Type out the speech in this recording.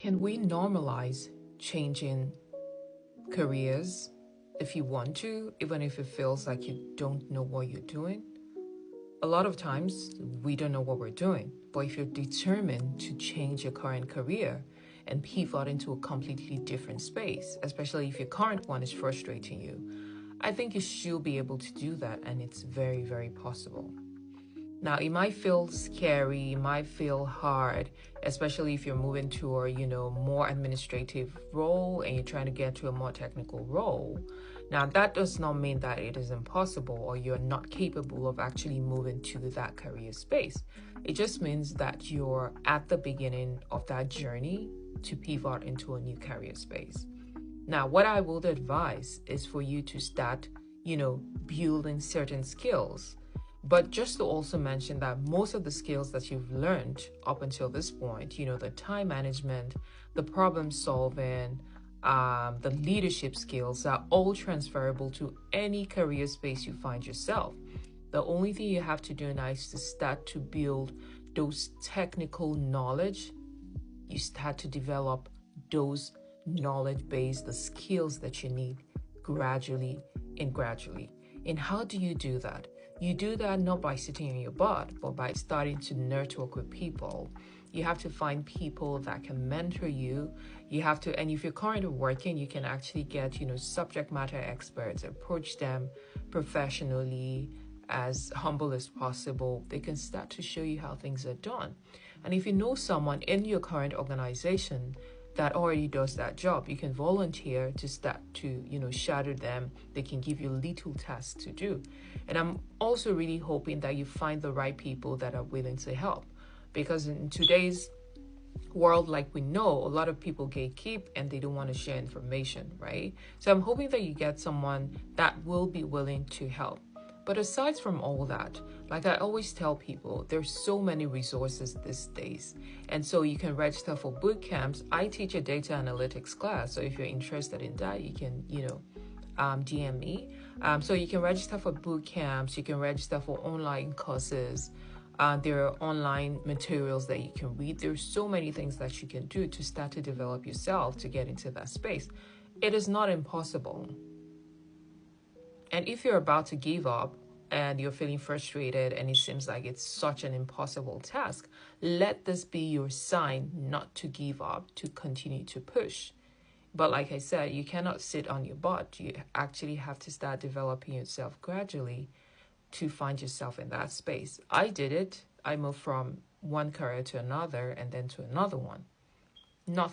Can we normalize changing careers if you want to, even if it feels like you don't know what you're doing? A lot of times, we don't know what we're doing, but if you're determined to change your current career and pivot into a completely different space, especially if your current one is frustrating you, I think you should be able to do that, and it's very, very possible. Now, it might feel scary, it might feel hard, especially if you're moving to a, more administrative role and you're trying to get to a more technical role. Now, that does not mean that it is impossible or you're not capable of actually moving to that career space. It just means that you're at the beginning of that journey to pivot into a new career space. Now, what I would advise is for you to start, building certain skills. But just to also mention that most of the skills that you've learned up until this point, the time management, the problem solving, the leadership skills are all transferable to any career space you find yourself. The only thing you have to do now is to start to build those technical knowledge. You start to develop those knowledge base, the skills that you need gradually and gradually. And how do you do that? You do that not by sitting on your butt, but by starting to network with people. You have to find people that can mentor you. You have to, and if you're currently working, you can actually get, subject matter experts, approach them professionally, as humble as possible. They can start to show you how things are done. And if you know someone in your current organization that already does that job, you can volunteer to start to, shadow them. They can give you little tasks to do. And I'm also really hoping that you find the right people that are willing to help. Because in today's world, like we know, a lot of people gatekeep and they don't want to share information, right? So I'm hoping that you get someone that will be willing to help. But aside from all that, like I always tell people, there's so many resources these days. And so you can register for boot camps. I teach a data analytics class. So if you're interested in that, you can, DM me. So you can register for boot camps. You can register for online courses. There are online materials that you can read. There's so many things that you can do to start to develop yourself to get into that space. It is not impossible. And if you're about to give up and you're feeling frustrated and it seems like it's such an impossible task, let this be your sign not to give up, to continue to push. But like I said, you cannot sit on your butt. You actually have to start developing yourself gradually to find yourself in that space. I did it. I moved from one career to another and then to another one. Nothing